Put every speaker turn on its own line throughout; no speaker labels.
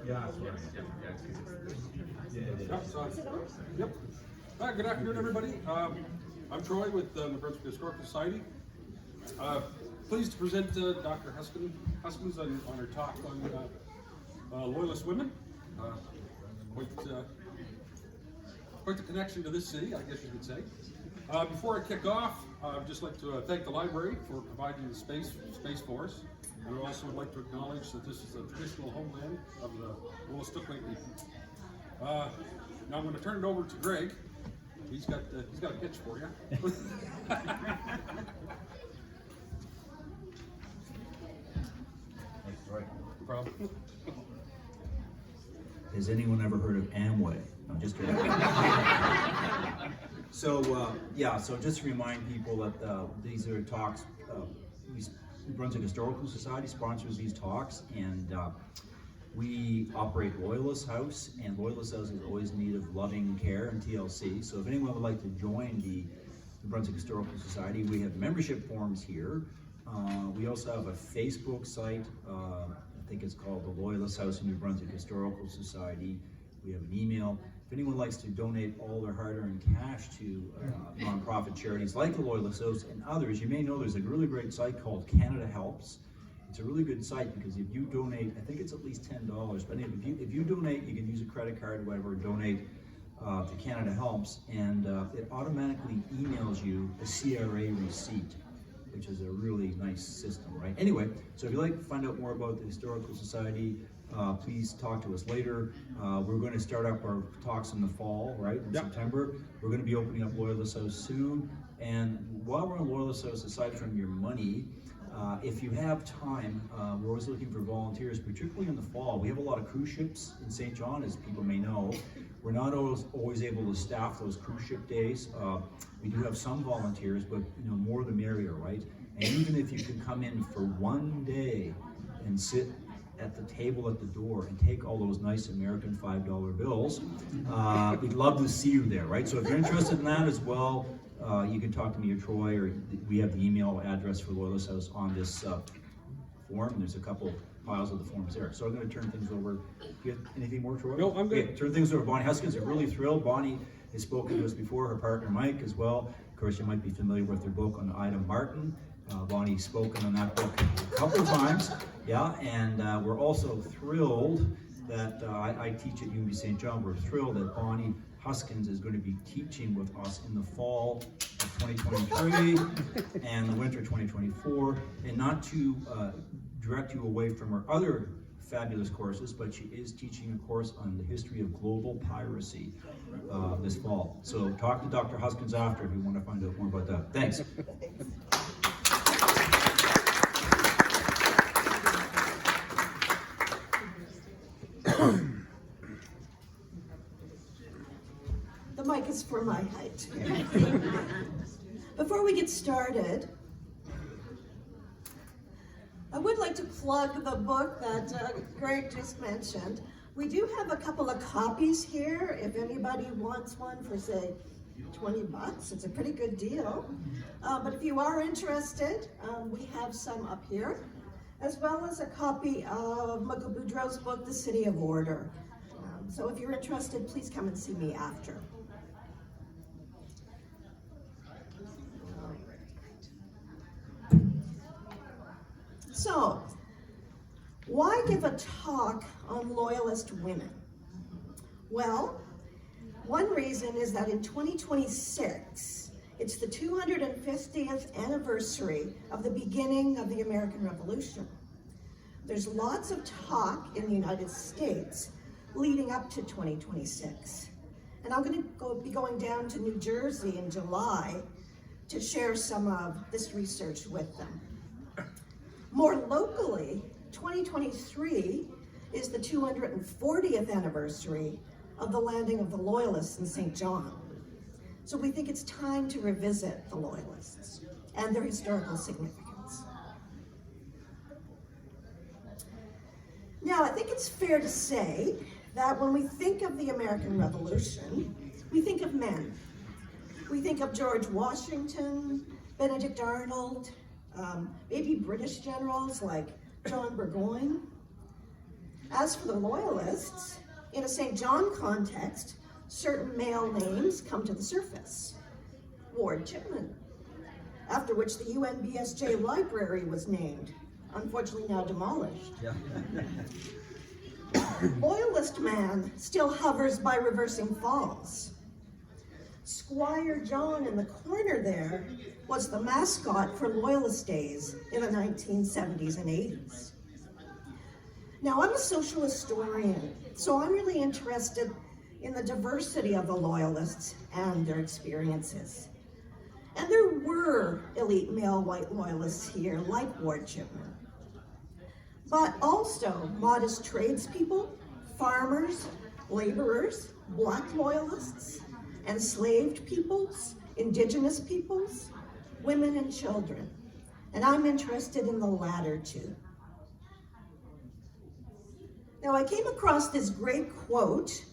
Yeah, that's right.
Yep. Good afternoon, everybody. I'm Troy with the Brunswick Historical Society. Pleased to present Dr. Huskins on her talk on Loyalist women. Quite the connection to this city, I guess you could say. Before I kick off, I'd just like to thank the library for providing the space for us. And I also would like to acknowledge that this is a traditional homeland of the Wolastoqiyik people. Now I'm going to turn it over to Greg. He's got a pitch for you.
Thanks, Troy.
No problem.
Has anyone ever heard of Amway? I'm just kidding. So just to remind people that these are talks. Brunswick Historical Society sponsors these talks, and we operate Loyalist House, and Loyalist House is always in need of loving care and TLC. So if anyone would like to join the Brunswick Historical Society, we have membership forms here. We also have a Facebook site. I think it's called the Loyalist House in New Brunswick Historical Society. We have an email. If anyone likes to donate all their hard-earned cash to nonprofit charities like the Loyalist House and others, you may know there's a really great site called Canada Helps. It's a really good site because if you donate, I think it's at least $10, but if you donate, you can use a credit card or whatever, donate to Canada Helps, and it automatically emails you a CRA receipt, which is a really nice system, right? Anyway, so if you'd like to find out more about the Historical Society, please talk to us later. We're going to start up our talks in the fall, right, in September. We're going to be opening up Loyalist House soon. And while we're on Loyalist House, aside from your money, if you have time, we're always looking for volunteers, particularly in the fall. We have a lot of cruise ships in St. John, as people may know. We're not always able to staff those cruise ship days. We do have some volunteers, but more the merrier, right? And even if you can come in for one day and sit at the table at the door and take all those nice American $5 bills, we'd love to see you there, right? So if you're interested in that as well, you can talk to me or Troy, or we have the email address for Loyalist House on this form. There's a couple piles of the forms there. So I'm going to turn things over. Do you have anything more, Troy?
No, I'm good.
Okay, turn things over to Bonnie Huskins. I'm really thrilled. Bonnie has spoken to us before, her partner Mike as well. Of course, you might be familiar with their book on Ida Martin. Bonnie's spoken on that book a couple of times, and we're also thrilled that I teach at UB St. John. We're thrilled that Bonnie Huskins is going to be teaching with us in the fall of 2023 and the winter 2024, and not to direct you away from her other fabulous courses, but she is teaching a course on the history of global piracy this fall. So talk to Dr. Huskins after if you want to find out more about that. Thanks.
The mic is for my height. Before we get started, I would like to plug the book that Greg just mentioned. We do have a couple of copies here if anybody wants one for, say, $20. It's a pretty good deal. But if you are interested, we have some up here, as well as a copy of Michael Boudreau's book, The City of Order. So if you're interested, please come and see me after. So, why give a talk on Loyalist women? Well, one reason is that in 2026, it's the 250th anniversary of the beginning of the American Revolution. There's lots of talk in the United States leading up to 2026. And I'm going to be going down to New Jersey in July to share some of this research with them. More locally, 2023 is the 240th anniversary of the landing of the Loyalists in St. John. So we think it's time to revisit the Loyalists and their historical significance. Now, I think it's fair to say that when we think of the American Revolution, we think of men. We think of George Washington, Benedict Arnold, maybe British generals like John Burgoyne. As for the Loyalists, in a St. John context, certain male names come to the surface. Ward Chipman, after which the UNBSJ library was named, unfortunately now demolished.
Yeah.
Loyalist man still hovers by Reversing Falls. Squire John in the corner there was the mascot for Loyalist days in the 1970s and 80s. Now, I'm a social historian, so I'm really interested in the diversity of the Loyalists and their experiences. And there were elite male white Loyalists here, like Ward Chipman, but also modest tradespeople, farmers, laborers, Black Loyalists, enslaved peoples, Indigenous peoples, women and children. And I'm interested in the latter two. Now, I came across this great quote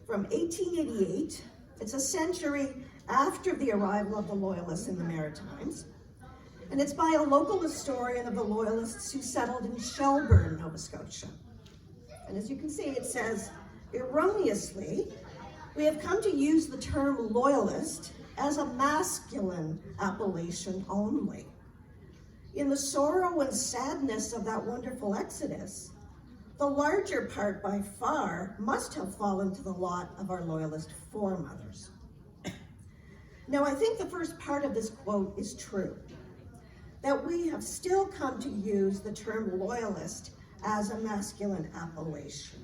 from 1888. It's a century after the arrival of the Loyalists in the Maritimes. And it's by a local historian of the Loyalists who settled in Shelburne, Nova Scotia. And as you can see, it says, erroneously, we have come to use the term Loyalist as a masculine appellation only. In the sorrow and sadness of that wonderful exodus, the larger part by far must have fallen to the lot of our Loyalist foremothers. Now, I think the first part of this quote is true, that we have still come to use the term Loyalist as a masculine appellation.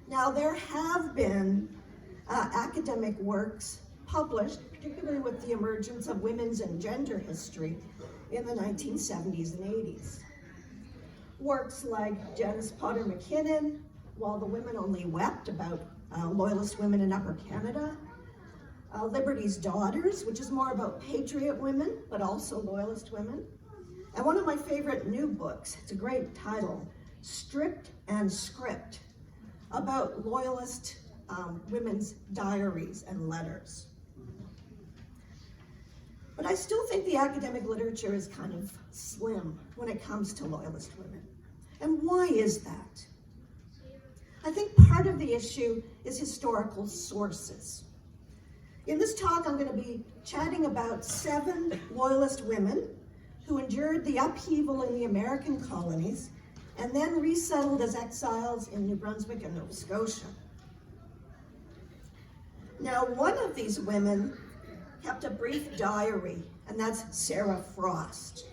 Now, there have been academic works published, particularly with the emergence of women's and gender history in the 1970s and 80s. Works like Janice Potter McKinnon, While the Women Only Wept, about Loyalist women in Upper Canada. Liberty's Daughters, which is more about patriot women, but also Loyalist women. And one of my favorite new books, it's a great title, Stripped and Script, about Loyalist women's diaries and letters. But I still think the academic literature is kind of slim when it comes to Loyalist women. And why is that? I think part of the issue is historical sources. In this talk, I'm going to be chatting about 7 Loyalist women who endured the upheaval in the American colonies and then resettled as exiles in New Brunswick and Nova Scotia. Now, one of these women kept a brief diary, and that's Sarah Frost.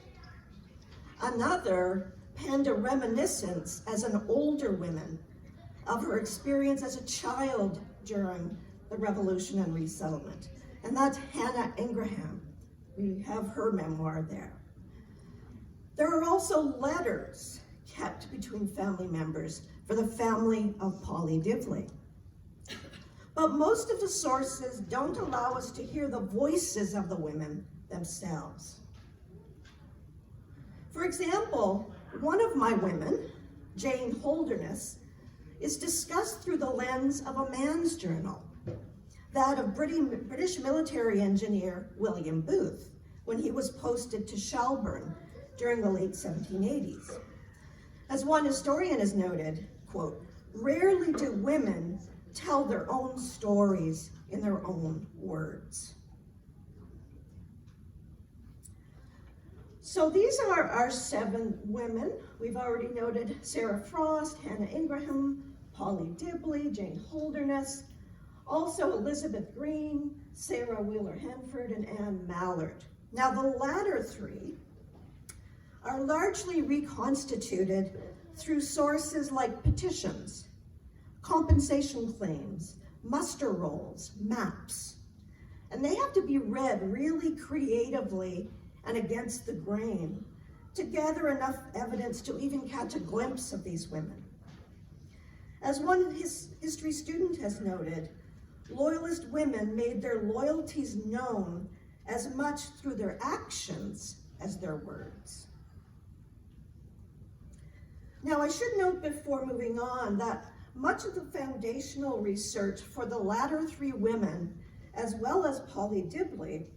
Another penned a reminiscence as an older woman of her experience as a child during the Revolution and Resettlement, and that's Hannah Ingraham. We have her memoir there. There are also letters kept between family members for the family of Polly Dibley. But most of the sources don't allow us to hear the voices of the women themselves. For example, one of my women, Jane Holderness, is discussed through the lens of a man's journal, that of British military engineer William Booth, when he was posted to Shelburne during the late 1780s. As one historian has noted, quote, rarely do women tell their own stories in their own words. So these are our 7 women. We've already noted Sarah Frost, Hannah Ingraham, Polly Dibley, Jane Holderness, also Elizabeth Green, Sarah Wheeler-Hanford, and Anne Mallard. Now the latter 3 are largely reconstituted through sources like petitions, compensation claims, muster rolls, maps. And they have to be read really creatively and against the grain to gather enough evidence to even catch a glimpse of these women. As one history student has noted, Loyalist women made their loyalties known as much through their actions as their words. Now, I should note before moving on that much of the foundational research for the latter 3 women, as well as Polly Dibley,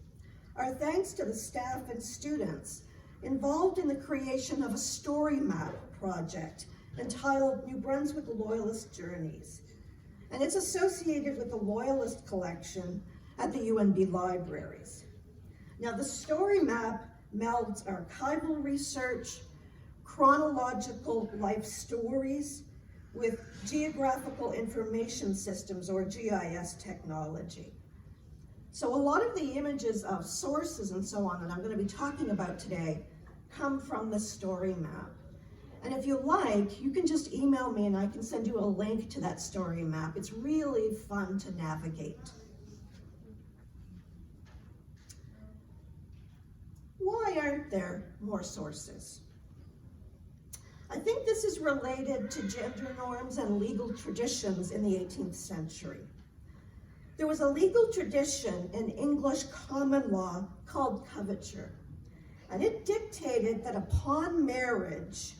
are thanks to the staff and students involved in the creation of a story map project entitled New Brunswick Loyalist Journeys, and it's associated with the Loyalist collection at the UNB libraries. Now, the story map melds archival research, chronological life stories with geographical information systems, or GIS technology. So a lot of the images of sources and so on that I'm going to be talking about today come from the story map. And if you like, you can just email me and I can send you a link to that story map. It's really fun to navigate. Why aren't there more sources? I think this is related to gender norms and legal traditions in the 18th century. There was a legal tradition in English common law called coverture, and it dictated that upon marriage,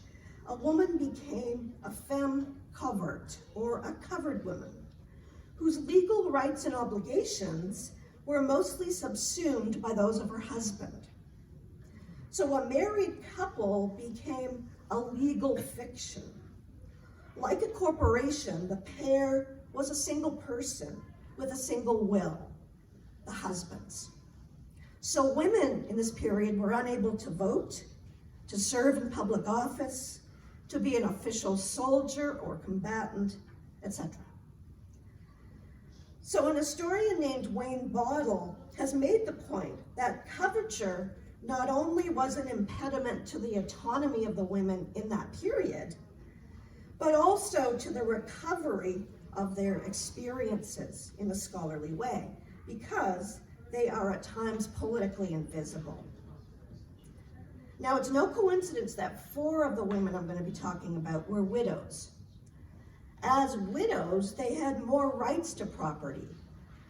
a woman became a femme covert, or a covered woman, whose legal rights and obligations were mostly subsumed by those of her husband. So a married couple became a legal fiction. Like a corporation, the pair was a single person with a single will, the husband's. So women in this period were unable to vote, to serve in public office, to be an official soldier or combatant, etc. So an historian named Wayne Bottle has made the point that coverture not only was an impediment to the autonomy of the women in that period, but also to the recovery of their experiences in a scholarly way, because they are at times politically invisible. Now, it's no coincidence that 4 of the women I'm going to be talking about were widows. As widows, they had more rights to property,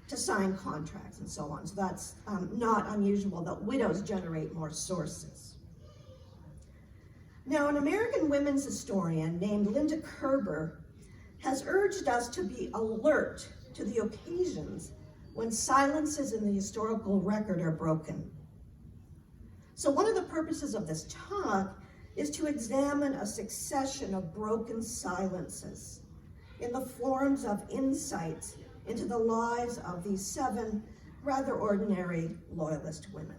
to sign contracts and so on. So that's not unusual that widows generate more sources. Now, an American women's historian named Linda Kerber has urged us to be alert to the occasions when silences in the historical record are broken. So one of the purposes of this talk is to examine a succession of broken silences in the forms of insights into the lives of these 7 rather ordinary Loyalist women.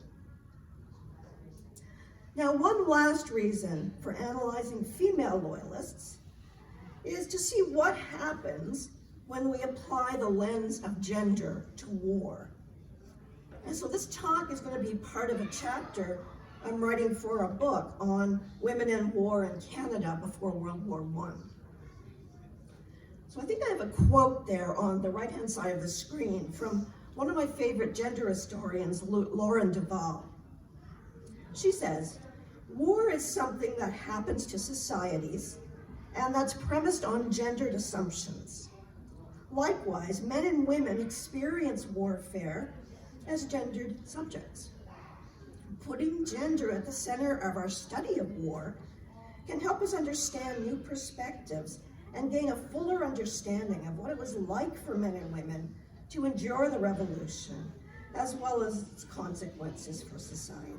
Now, one last reason for analyzing female Loyalists is to see what happens when we apply the lens of gender to war. And so this talk is going to be part of a chapter I'm writing for a book on women in war in Canada before World War I. So I think I have a quote there on the right-hand side of the screen from one of my favorite gender historians, Lauren Duvall. She says, "War is something that happens to societies and that's premised on gendered assumptions. Likewise, men and women experience warfare as gendered subjects. Putting gender at the center of our study of war can help us understand new perspectives and gain a fuller understanding of what it was like for men and women to endure the revolution, as well as its consequences for society."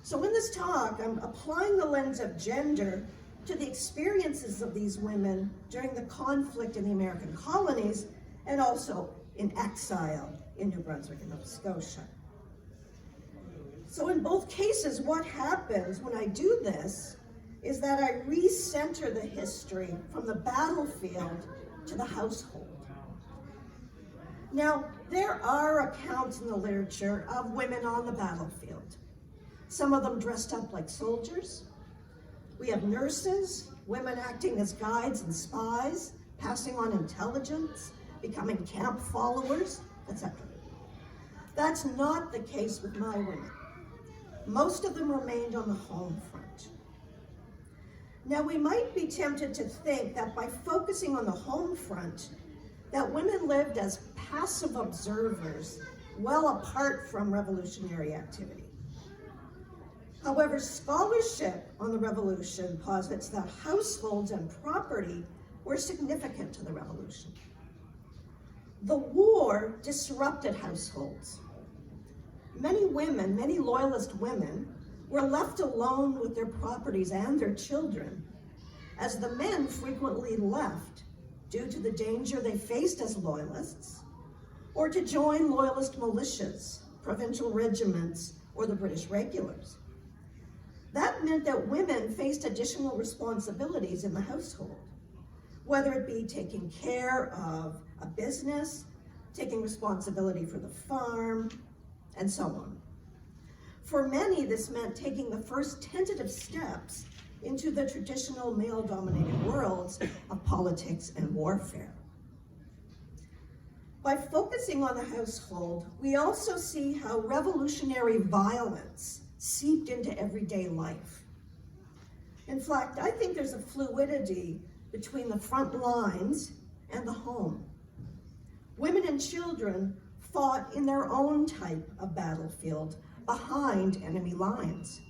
So in this talk, I'm applying the lens of gender to the experiences of these women during the conflict in the American colonies and also in exile in New Brunswick and Nova Scotia. So in both cases, what happens when I do this is that I recenter the history from the battlefield to the household. Now, there are accounts in the literature of women on the battlefield, some of them dressed up like soldiers. We have nurses, women acting as guides and spies, passing on intelligence, becoming camp followers, etc. That's not the case with my women. Most of them remained on the home front. Now, we might be tempted to think that by focusing on the home front, that women lived as passive observers, well apart from revolutionary activity. However, scholarship on the revolution posits that households and property were significant to the revolution. The war disrupted households. Many women, many Loyalist women, were left alone with their properties and their children as the men frequently left due to the danger they faced as Loyalists, or to join Loyalist militias, provincial regiments, or the British regulars. That meant that women faced additional responsibilities in the household, whether it be taking care of a business, taking responsibility for the farm, and so on. For many, this meant taking the first tentative steps into the traditional male-dominated worlds of politics and warfare. By focusing on the household, we also see how revolutionary violence seeped into everyday life. In fact, I think there's a fluidity between the front lines and the home. Women and children fought in their own type of battlefield behind enemy lines,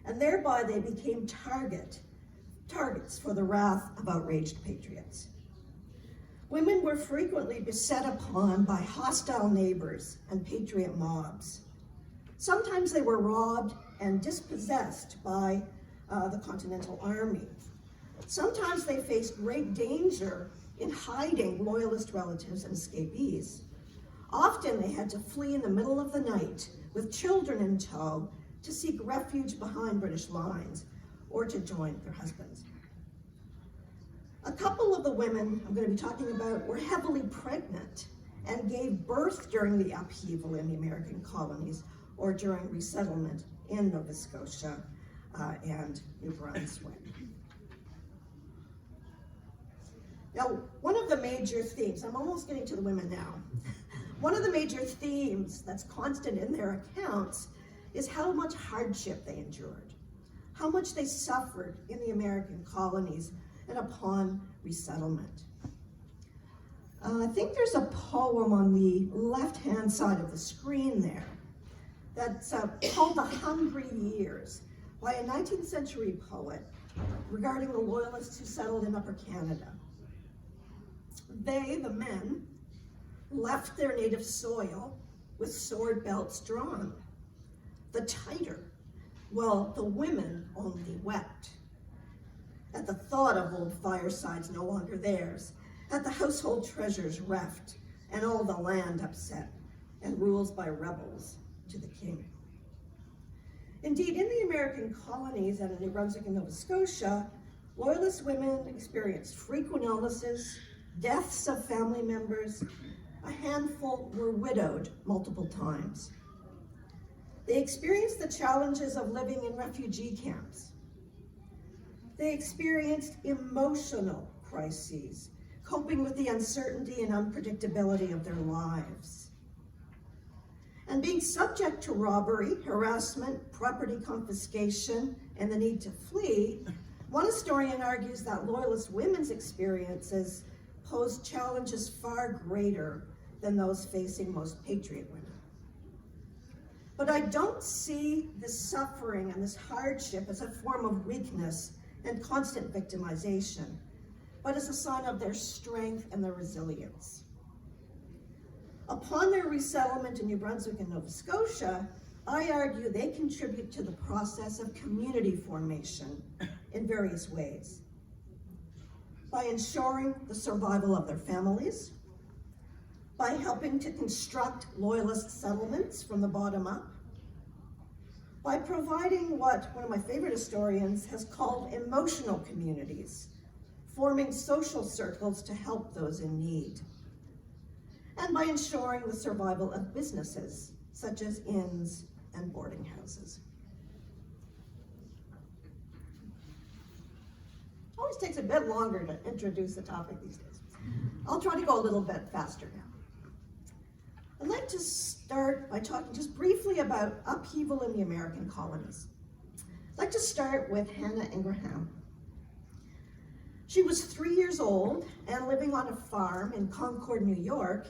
and thereby they became targets for the wrath of outraged patriots. Women were frequently beset upon by hostile neighbors and patriot mobs. Sometimes they were robbed and dispossessed by the Continental Army. Sometimes they faced great danger in hiding Loyalist relatives and escapees. Often they had to flee in the middle of the night with children in tow to seek refuge behind British lines or to join their husbands. A couple of the women I'm going to be talking about were heavily pregnant and gave birth during the upheaval in the American colonies or during resettlement in Nova Scotia and New Brunswick. Now, one of the major themes, I'm almost getting to the women now. One of the major themes that's constant in their accounts is how much hardship they endured, how much they suffered in the American colonies and upon resettlement. I think there's a poem on the left-hand side of the screen there that's called The Hungry Years by a 19th century poet regarding the Loyalists who settled in Upper Canada. They, the men, left their native soil with sword belts drawn. The tighter, while the women only wept. At the thought of old firesides no longer theirs, at the household treasures reft, and all the land upset, and rules by rebels to the king. Indeed, in the American colonies and in New Brunswick and Nova Scotia, Loyalist women experienced frequent illnesses, deaths of family members. A handful were widowed multiple times. They experienced the challenges of living in refugee camps. They experienced emotional crises, coping with the uncertainty and unpredictability of their lives. And being subject to robbery, harassment, property confiscation, and the need to flee, one historian argues that Loyalist women's experiences posed challenges far greater than those facing most patriot women. But I don't see this suffering and this hardship as a form of weakness and constant victimization, but as a sign of their strength and their resilience. Upon their resettlement in New Brunswick and Nova Scotia, I argue they contribute to the process of community formation in various ways. By ensuring the survival of their families, by helping to construct Loyalist settlements from the bottom up, by providing what one of my favorite historians has called emotional communities, forming social circles to help those in need, and by ensuring the survival of businesses such as inns and boarding houses. Always takes a bit longer to introduce the topic these days. I'll try to go a little bit faster now. I'd like to start by talking just briefly about upheaval in the American colonies. I'd like to start with Hannah Ingraham. She was 3 years old and living on a farm in Concord, New York,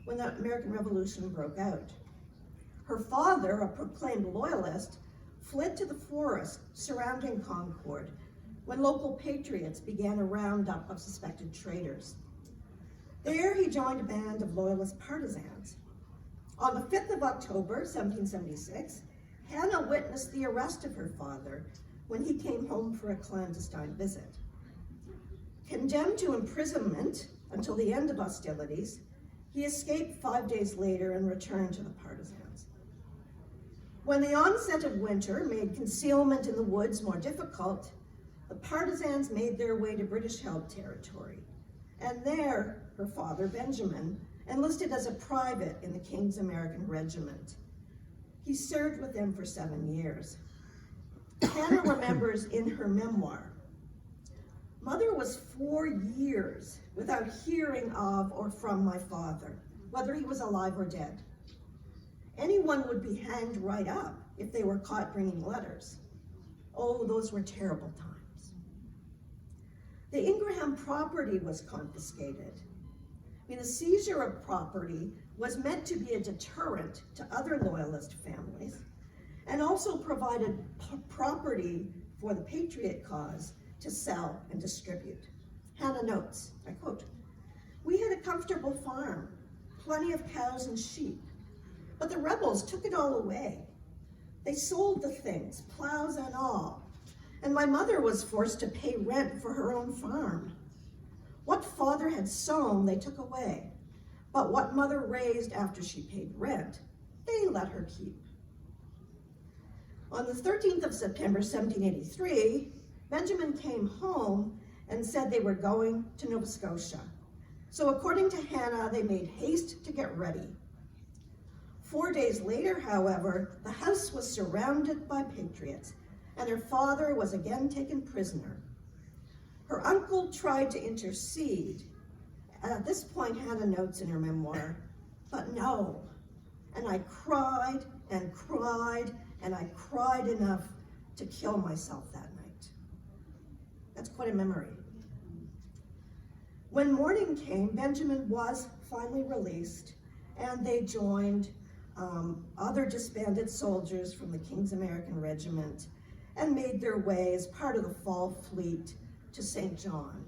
when the American Revolution broke out. Her father, a proclaimed Loyalist, fled to the forest surrounding Concord when local patriots began a roundup of suspected traitors. There he joined a band of Loyalist partisans. On the 5th of October, 1776, Hannah witnessed the arrest of her father when he came home for a clandestine visit. Condemned to imprisonment until the end of hostilities, he escaped 5 days later and returned to the partisans. When the onset of winter made concealment in the woods more difficult, the partisans made their way to British-held territory, and there her father, Benjamin, enlisted as a private in the King's American Regiment. He served with them for 7 years. Hannah remembers in her memoir, "Mother was 4 years without hearing of or from my father, whether he was alive or dead. Anyone would be hanged right up if they were caught bringing letters. Oh, those were terrible times." The Ingraham property was confiscated. The seizure of property was meant to be a deterrent to other Loyalist families and also provided property for the Patriot cause to sell and distribute. Hannah notes, I quote, "We had a comfortable farm, plenty of cows and sheep, but the rebels took it all away. They sold the things, plows and all, and my mother was forced to pay rent for her own farm. What father had sown, they took away, but what mother raised after she paid rent, they let her keep." On the 13th of September, 1783, Benjamin came home and said they were going to Nova Scotia. So according to Hannah, they made haste to get ready. 4 days later, however, the house was surrounded by patriots, and her father was again taken prisoner. Her uncle tried to intercede, and at this point, Hannah notes in her memoir, "But no, and I cried and cried, and I cried enough to kill myself that night." That's quite a memory. When morning came, Benjamin was finally released, and they joined other disbanded soldiers from the King's American Regiment and made their way as part of the fall fleet to St. John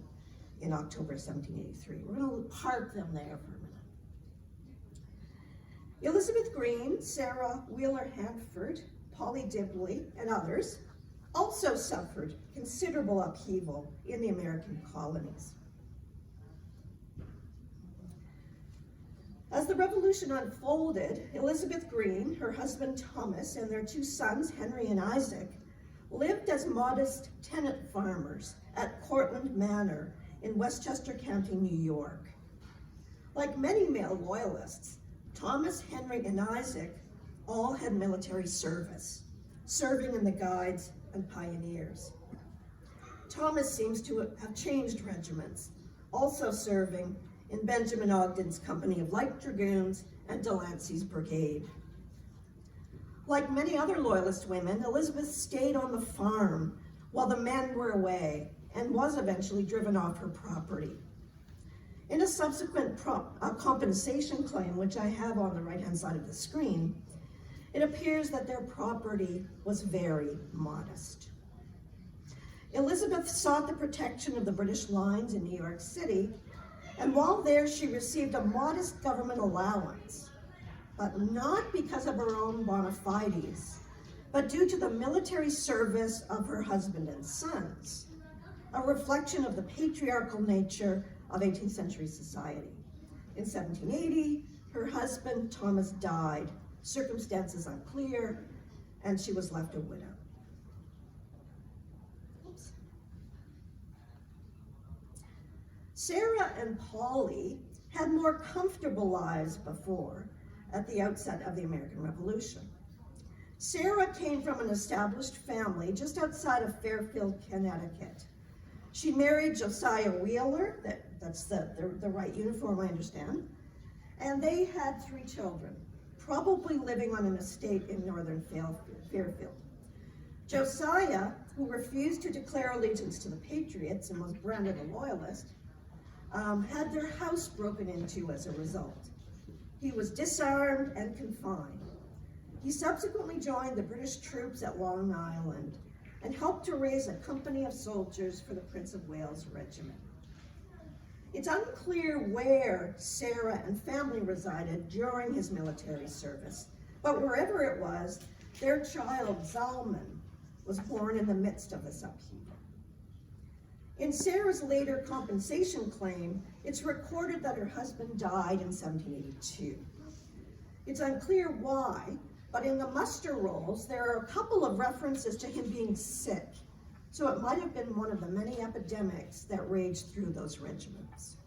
in October 1783. We're going to park them there for a minute. Elizabeth Green, Sarah Wheeler-Hanford, Polly Dibley, and others also suffered considerable upheaval in the American colonies. As the Revolution unfolded, Elizabeth Green, her husband Thomas, and their 2 sons, Henry and Isaac, lived as modest tenant farmers at Cortland Manor in Westchester County, New York. Like many male Loyalists, Thomas, Henry, and Isaac all had military service, serving in the Guides and Pioneers. Thomas seems to have changed regiments, also serving in Benjamin Ogden's company of Light Dragoons and Delancey's brigade. Like many other Loyalist women, Elizabeth stayed on the farm while the men were away and was eventually driven off her property. In a subsequent compensation claim, which I have on the right-hand side of the screen, it appears that their property was very modest. Elizabeth sought the protection of the British lines in New York City, and while there she received a modest government allowance, but not because of her own bona fides, but due to the military service of her husband and sons, a reflection of the patriarchal nature of 18th century society. In 1780, her husband Thomas died, circumstances unclear, and she was left a widow. Oops. Sarah and Polly had more comfortable lives before, at the outset of the American Revolution. Sarah came from an established family just outside of Fairfield, Connecticut. She married Josiah Wheeler, that's the right uniform, I understand, and they had 3 children, probably living on an estate in northern Fairfield. Josiah, who refused to declare allegiance to the Patriots and was branded a Loyalist, had their house broken into as a result. He was disarmed and confined. He subsequently joined the British troops at Long Island and helped to raise a company of soldiers for the Prince of Wales Regiment. It's unclear where Sarah and family resided during his military service, but wherever it was, their child, Zalman, was born in the midst of this upheaval. In Sarah's later compensation claim, it's recorded that her husband died in 1782. It's unclear why, but in the muster rolls, there are a couple of references to him being sick, so it might have been one of the many epidemics that raged through those regiments.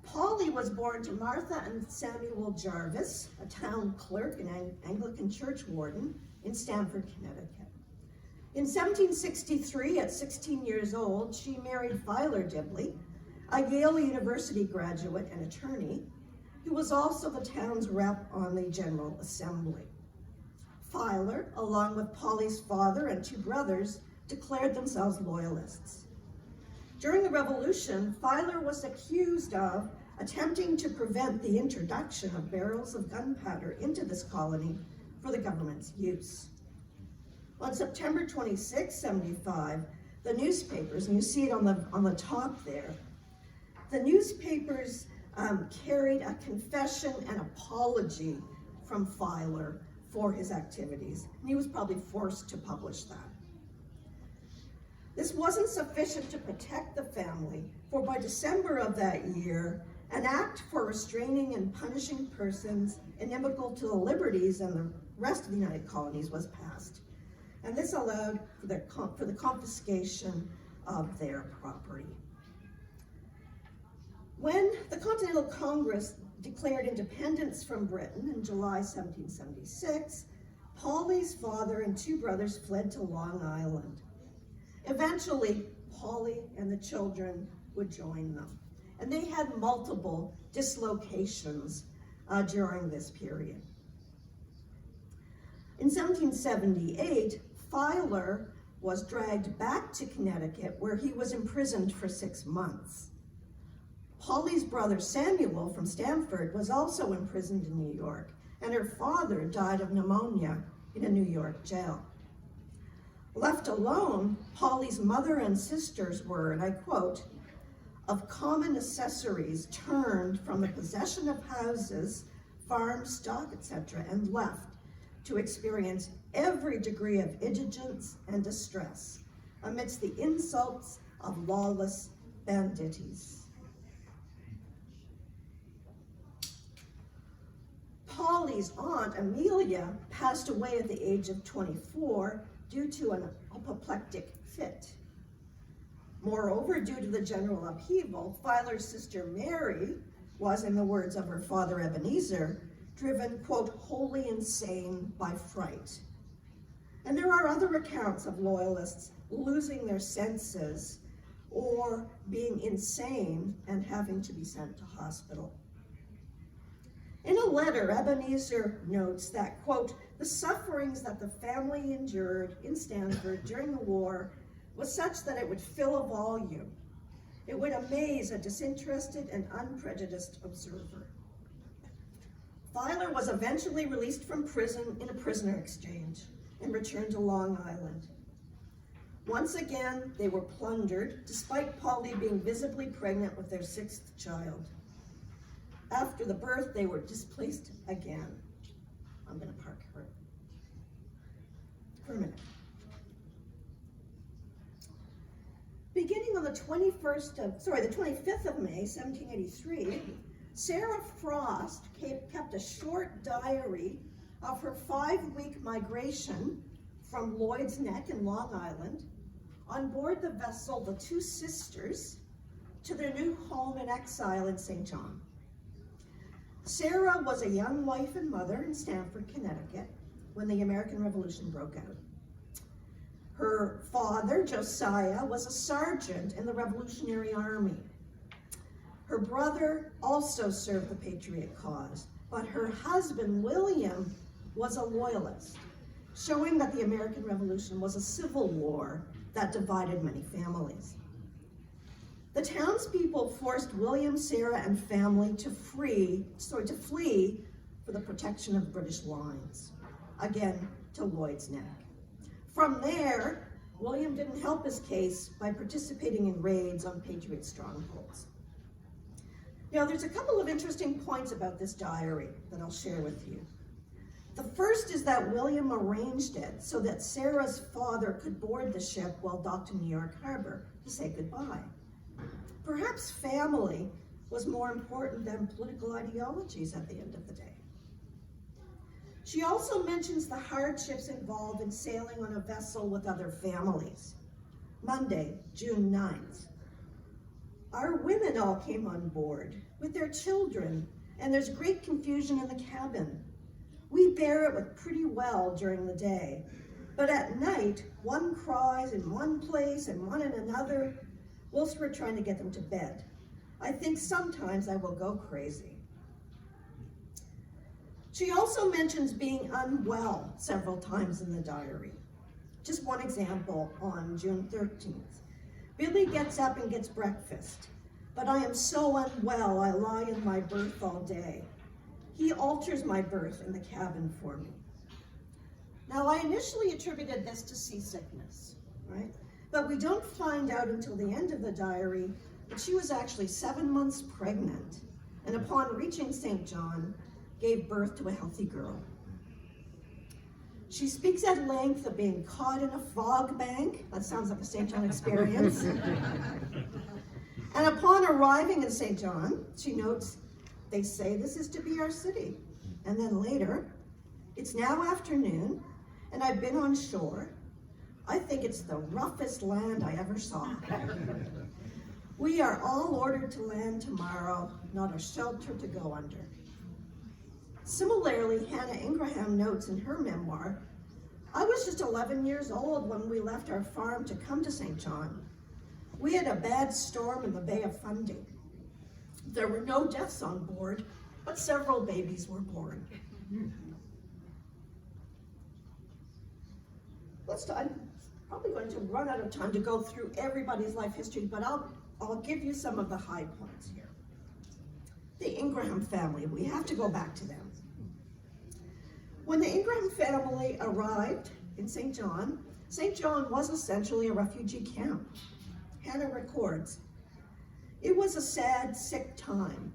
Polly was born to Martha and Samuel Jarvis, a town clerk and Anglican church warden in Stamford, Connecticut. In 1763, at 16 years old, she married Filer Dibley, a Yale University graduate and attorney, who was also the town's rep on the General Assembly. Filer, along with Polly's father and two brothers, declared themselves Loyalists. During the Revolution, Filer was accused of attempting to prevent the introduction of barrels of gunpowder into this colony for the government's use. On September 26, 75, the newspapers, and you see it on the top there, the newspapers carried a confession and apology from Filer for his activities, and he was probably forced to publish that. This wasn't sufficient to protect the family, for by December of that year, an act for restraining and punishing persons inimical to the liberties and the rest of the United Colonies was passed. And this allowed for the confiscation of their property. When the Continental Congress declared independence from Britain in July 1776, Polly's father and two brothers fled to Long Island. Eventually, Polly and the children would join them. And they had multiple dislocations during this period. In 1778, Filer was dragged back to Connecticut, where he was imprisoned for 6 months. Polly's brother Samuel from Stamford was also imprisoned in New York, and her father died of pneumonia in a New York jail. Left alone, Polly's mother and sisters were, and I quote, "of common accessories turned from the possession of houses, farms, stock, etc., and left to experience every degree of indigence and distress amidst the insults of lawless banditti." Polly's aunt, Amelia, passed away at the age of 24 due to an apoplectic fit. Moreover, due to the general upheaval, Filer's sister Mary was, in the words of her father Ebenezer, driven, quote, wholly insane by fright. And there are other accounts of Loyalists losing their senses or being insane and having to be sent to hospital. In a letter, Ebenezer notes that, quote, the sufferings that the family endured in Stamford during the war was such that it would fill a volume. It would amaze a disinterested and unprejudiced observer. Filer was eventually released from prison in a prisoner exchange and returned to Long Island. Once again, they were plundered, despite Polly being visibly pregnant with their 6th child. After the birth, they were displaced again. I'm going to park her for a minute. Beginning on the 25th of May, 1783, Sarah Frost kept a short diary of her 5-week migration from Lloyd's Neck in Long Island on board the vessel the Two Sisters to their new home in exile in St. John. Sarah was a young wife and mother in Stamford, Connecticut, when the American Revolution broke out. Her father, Josiah, was a sergeant in the Revolutionary Army. Her brother also served the Patriot cause, but her husband, William, was a Loyalist, showing that the American Revolution was a civil war that divided many families. The townspeople forced William, Sarah, and family to flee for the protection of British lines, again to Lloyd's Neck. From there, William didn't help his case by participating in raids on Patriot strongholds. Now, there's a couple of interesting points about this diary that I'll share with you. The first is that William arranged it so that Sarah's father could board the ship while docked in New York Harbor to say goodbye. Perhaps family was more important than political ideologies at the end of the day. She also mentions the hardships involved in sailing on a vessel with other families. Monday, June 9th. Our women all came on board with their children, and there's great confusion in the cabin. We bear it with pretty well during the day, but at night, one cries in one place and one in another, whilst we're trying to get them to bed. I think sometimes I will go crazy. She also mentions being unwell several times in the diary. Just one example on June 13th. Billy gets up and gets breakfast, but I am so unwell I lie in my berth all day. He alters my berth in the cabin for me. Now, I initially attributed this to seasickness, right? But we don't find out until the end of the diary that she was actually 7 months pregnant, and upon reaching St. John, gave birth to a healthy girl. She speaks at length of being caught in a fog bank. That sounds like a St. John experience. And upon arriving in St. John, she notes, they say this is to be our city. And then later, it's now afternoon, and I've been on shore. I think it's the roughest land I ever saw. We are all ordered to land tomorrow, not a shelter to go under. Similarly, Hannah Ingraham notes in her memoir, I was just 11 years old when we left our farm to come to St. John. We had a bad storm in the Bay of Fundy. There were no deaths on board, but several babies were born. I'm probably going to run out of time to go through everybody's life history, but I'll give you some of the high points here. The Ingraham family, we have to go back to them. When the Ingraham family arrived in St. John was essentially a refugee camp. Hannah records, it was a sad, sick time.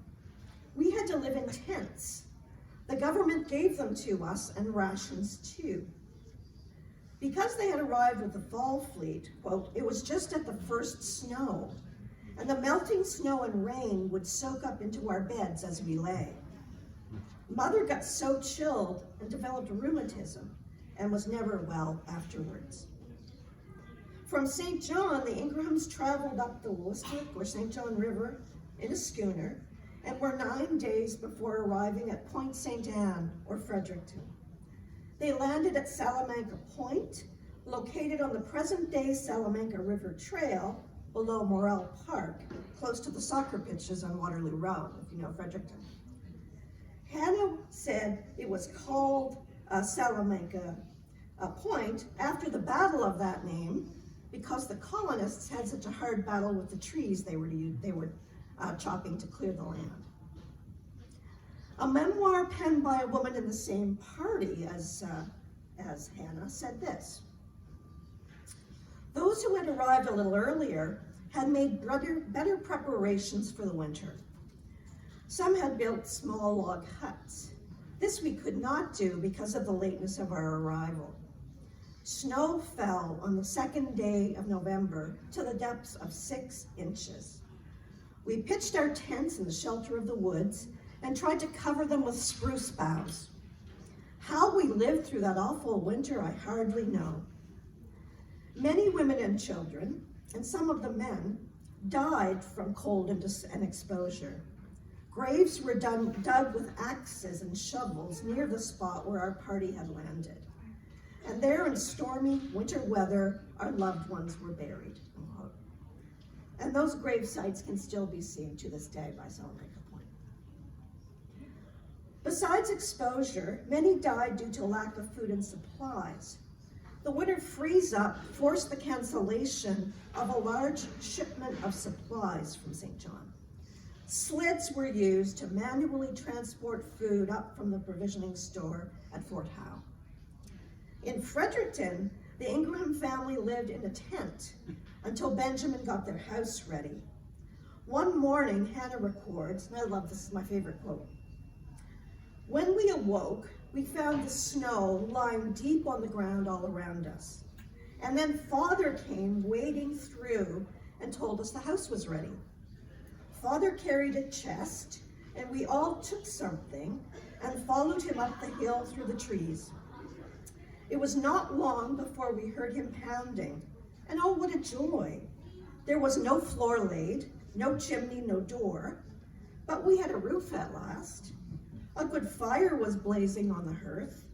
We had to live in tents. The government gave them to us and rations too. Because they had arrived with the fall fleet, quote, it was just at the first snow, and the melting snow and rain would soak up into our beds as we lay. Mother got so chilled and developed rheumatism and was never well afterwards. From St. John, the Ingrahams traveled up the Loyalist or St. John River in a schooner and were 9 days before arriving at Point St. Anne or Fredericton. They landed at Salamanca Point, located on the present-day Salamanca River Trail below Morel Park, close to the soccer pitches on Waterloo Road, if you know Fredericton. Hannah said it was called Salamanca Point after the battle of that name because the colonists had such a hard battle with the trees they were chopping to clear the land. A memoir penned by a woman in the same party as Hannah said this. Those who had arrived a little earlier had made better preparations for the winter. Some had built small log huts. This we could not do because of the lateness of our arrival. Snow fell on the second day of November to the depths of 6 inches. We pitched our tents in the shelter of the woods and tried to cover them with spruce boughs. How we lived through that awful winter, I hardly know. Many women and children, and some of the men, died from cold and exposure. Graves were dug with axes and shovels near the spot where our party had landed. And there in stormy winter weather, our loved ones were buried. And those grave sites can still be seen to this day by Salamanca Point. Besides exposure, many died due to lack of food and supplies. The winter freeze-up forced the cancellation of a large shipment of supplies from St. John. Sleds were used to manually transport food up from the provisioning store at Fort Howe. In Fredericton, the Ingraham family lived in a tent until Benjamin got their house ready. One morning, Hannah records, and I love this, is my favorite quote. When we awoke, we found the snow lying deep on the ground all around us. And then Father came wading through and told us the house was ready. Father carried a chest, and we all took something and followed him up the hill through the trees. It was not long before we heard him pounding, and oh, what a joy. There was no floor laid, no chimney, no door, but we had a roof at last. A good fire was blazing on the hearth,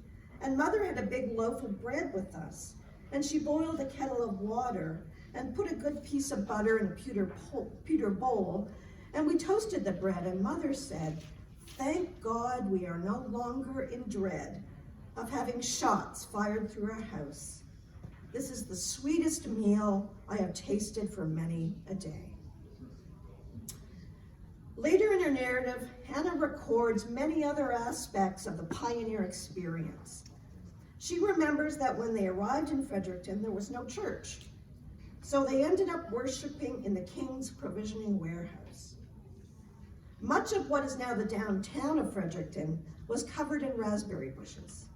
and Mother had a big loaf of bread with us, and she boiled a kettle of water and put a good piece of butter in a pewter bowl, and we toasted the bread, and Mother said, "Thank God we are no longer in dread of having shots fired through our house. This is the sweetest meal I have tasted for many a day." Later in her narrative, Hannah records many other aspects of the pioneer experience. She remembers that when they arrived in Fredericton, there was no church. So they ended up worshiping in the King's Provisioning Warehouse. Much of what is now the downtown of Fredericton was covered in raspberry bushes.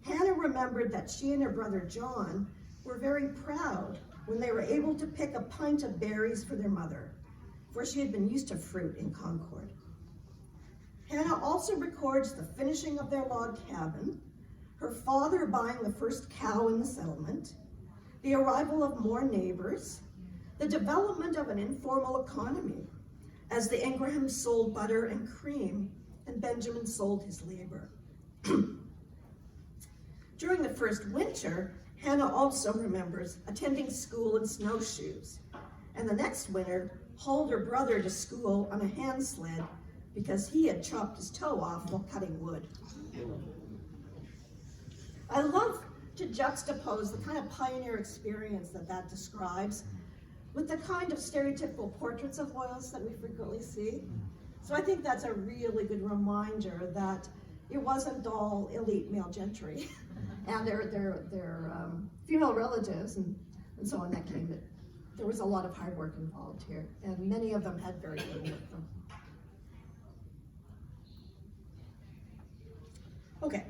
Hannah remembered that she and her brother John were very proud when they were able to pick a pint of berries for their mother, for she had been used to fruit in Concord. Hannah also records the finishing of their log cabin, her father buying the first cow in the settlement, the arrival of more neighbors, the development of an informal economy, as the Ingrahams sold butter and cream, and Benjamin sold his labor. During the first winter, Hannah also remembers attending school in snowshoes, and the next winter, hauled her brother to school on a hand sled because he had chopped his toe off while cutting wood. I love to juxtapose the kind of pioneer experience that describes with the kind of stereotypical portraits of Loyalists that we frequently see. So I think that's a really good reminder that it wasn't all elite male gentry and their female relatives and so on that came. There was a lot of hard work involved here, and many of them had very little with them. Okay,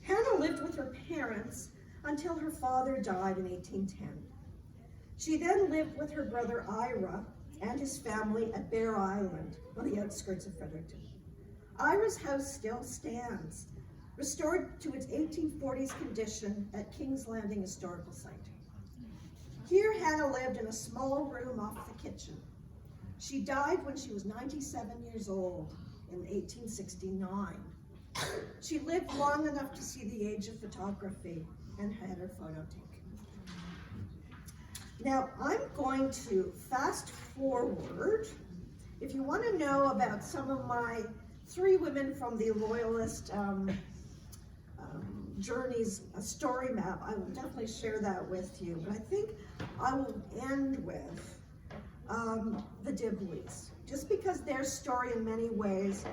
Hannah lived with her parents until her father died in 1810. She then lived with her brother Ira and his family at Bear Island on the outskirts of Fredericton. Ira's house still stands, restored to its 1840s condition at King's Landing Historical Site. Here, Hannah lived in a small room off the kitchen. She died when she was 97 years old in 1869. She lived long enough to see the age of photography and had her photo taken. Now, I'm going to fast forward. If you want to know about some of my 3 women from the Loyalist journeys, a story map, I will definitely share that with you. But I think I will end with the Dibleys, just because their story in many ways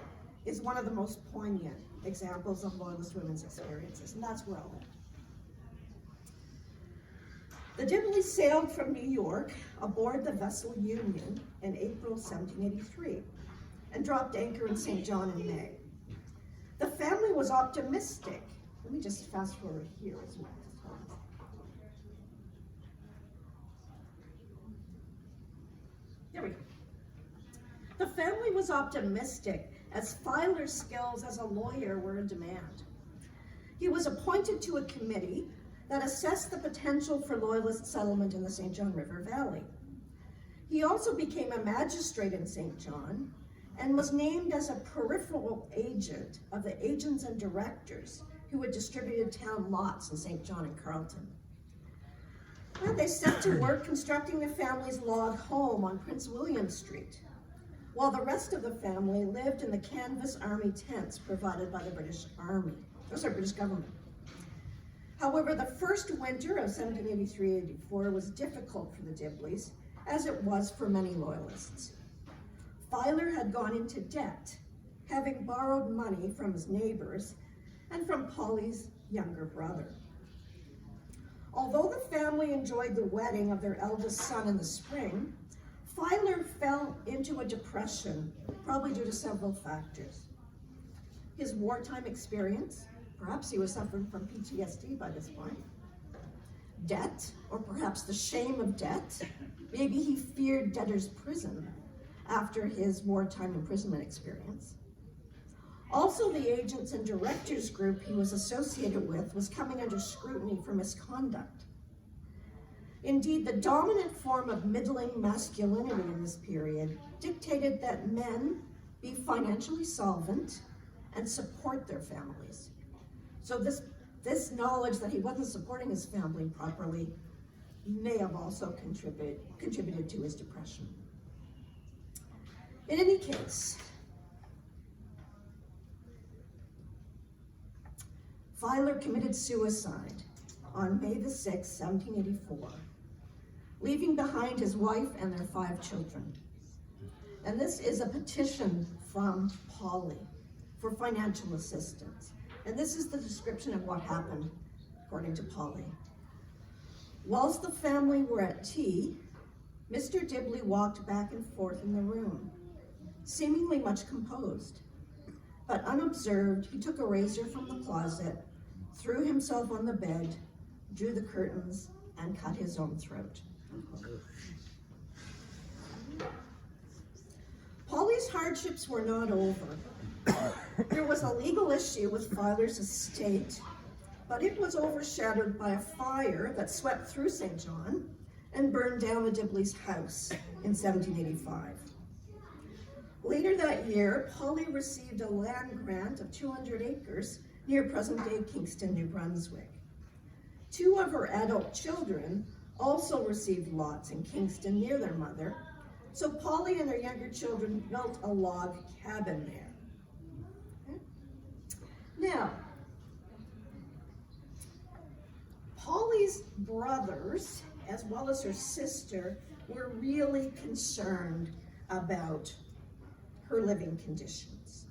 is one of the most poignant examples of Loyalist women's experiences, and that's where I'll end. The Dibleys sailed from New York aboard the vessel Union in April 1783 and dropped anchor in St. John in May. The family was optimistic. Let me just fast forward here as well. There we go. The family was optimistic as Filer's skills as a lawyer were in demand. He was appointed to a committee that assessed the potential for Loyalist settlement in the St. John River Valley. He also became a magistrate in St. John and was named as a peripheral agent of the agents and directors who had distributed town lots in St. John and Carleton. Well, they set to work constructing the family's log home on Prince William Street, while the rest of the family lived in the canvas army tents provided by the British Army. Those are British government. However, the first winter of 1783-84 was difficult for the Dibleys, as it was for many Loyalists. Filer had gone into debt, having borrowed money from his neighbors and from Polly's younger brother. Although the family enjoyed the wedding of their eldest son in the spring, Filer fell into a depression, probably due to several factors. His wartime experience, Perhaps he was suffering from PTSD by this point. Debt, or perhaps the shame of debt. Maybe he feared debtor's prison after his wartime imprisonment experience. Also, the agents and directors group he was associated with was coming under scrutiny for misconduct. Indeed, the dominant form of middling masculinity in this period dictated that men be financially solvent and support their families. So this knowledge that he wasn't supporting his family properly may have also contributed to his depression. In any case, Filer committed suicide on May the 6th, 1784, leaving behind his wife and their 5 children. And this is a petition from Polly for financial assistance. And this is the description of what happened, according to Polly. Whilst the family were at tea, Mr. Dibley walked back and forth in the room, seemingly much composed. But unobserved, he took a razor from the closet, threw himself on the bed, drew the curtains, and cut his own throat. Polly's hardships were not over. There was a legal issue with Filer's estate, but it was overshadowed by a fire that swept through St. John and burned down the Dibley's house in 1785. Later that year, Polly received a land grant of 200 acres near present-day Kingston, New Brunswick. 2 of her adult children also received lots in Kingston near their mother, so Polly and her younger children built a log cabin there. Okay. Now, Polly's brothers, as well as her sister, were really concerned about her living conditions.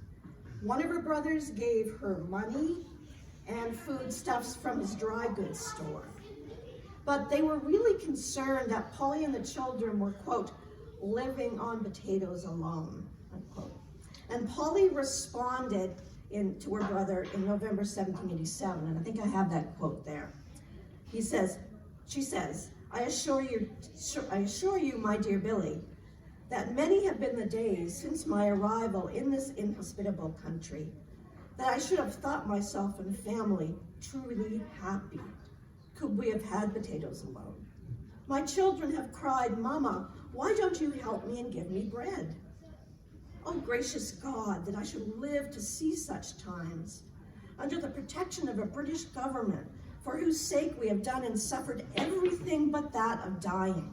One of her brothers gave her money and foodstuffs from his dry goods store. But they were really concerned that Polly and the children were, quote, living on potatoes alone, unquote. And Polly responded to her brother in November 1787, and I think I have that quote there. She says, I assure you, my dear Billy, that many have been the days since my arrival in this inhospitable country that I should have thought myself and family truly happy could we have had potatoes alone. My children have cried, Mama, why don't you help me and give me bread? Oh, gracious God, that I should live to see such times, under the protection of a British government, for whose sake we have done and suffered everything but that of dying.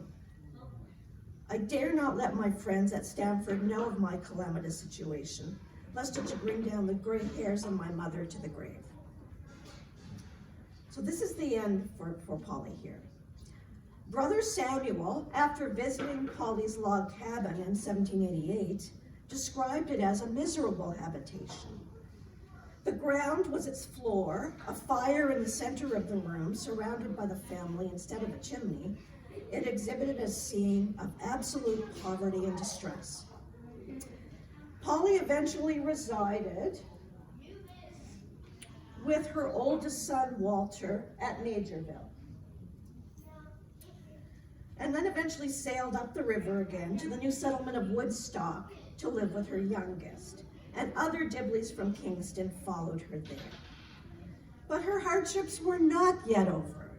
I dare not let my friends at Stamford know of my calamitous situation, lest it should bring down the gray hairs of my mother to the grave. So this is the end for Polly here. Brother Samuel, after visiting Polly's log cabin in 1788, described it as a miserable habitation. The ground was its floor, a fire in the center of the room, surrounded by the family instead of a chimney. It exhibited a scene of absolute poverty and distress. Polly eventually resided with her oldest son, Walter, at Majorville, and then eventually sailed up the river again to the new settlement of Woodstock to live with her youngest, and other Dibleys from Kingston followed her there. But her hardships were not yet over.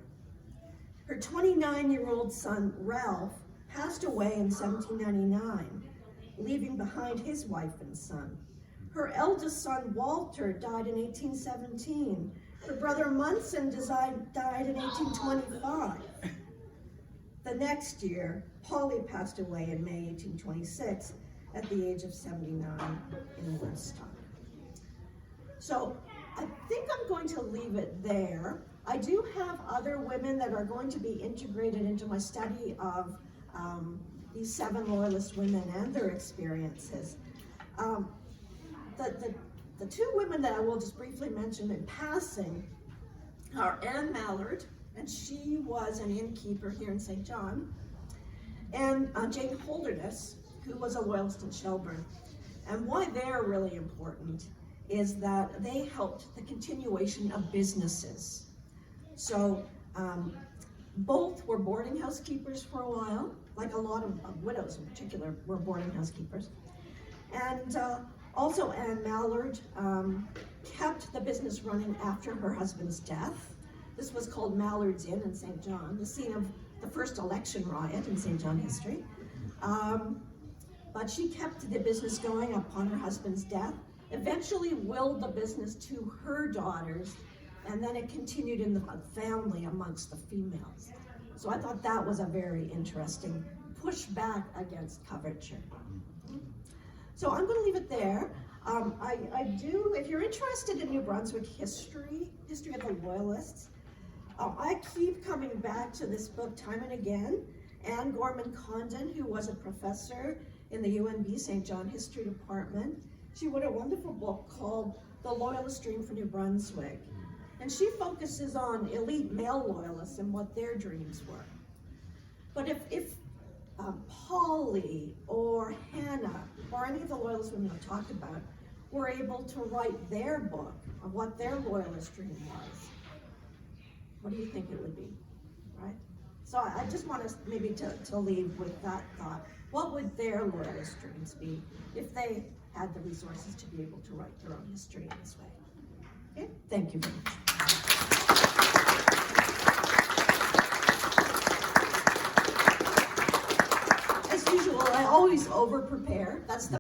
Her 29-year-old son, Ralph, passed away in 1799, leaving behind his wife and son. Her eldest son, Walter, died in 1817. Her brother Munson died in 1825. The next year, Polly passed away in May 1826 at the age of 79 in Woodstock. So I think I'm going to leave it there. I do have other women that are going to be integrated into my study of these 7 Loyalist women and their experiences. The 2 women that I will just briefly mention in passing are Anne Mallard, and she was an innkeeper here in St. John, and Jane Holderness, who was a Loyalist in Shelburne. And why they're really important is that they helped the continuation of businesses. So both were boarding house keepers for a while, like a lot of widows in particular were boarding house keepers. And also Anne Mallard kept the business running after her husband's death. This was called Mallard's Inn in St. John, the scene of the first election riot in St. John history. But she kept the business going upon her husband's death, eventually willed the business to her daughters, and then it continued in the family amongst the females. So I thought that was a very interesting pushback against coverture. So I'm going to leave it there. I do, if you're interested in New Brunswick history of the Loyalists, I keep coming back to this book time and again. Anne Gorman Condon, who was a professor in the UNB St. John History Department, she wrote a wonderful book called The Loyalist Dream for New Brunswick. And she focuses on elite male loyalists and what their dreams were. But if Polly or Hannah or any of the loyalist women I talked about were able to write their book of what their loyalist dream was, what do you think it would be, right? So I just want us maybe to leave with that thought. What would their loyalist dreams be if they had the resources to be able to write their own history in this way? Okay, thank you very much. As usual, I always over-prepare. That's the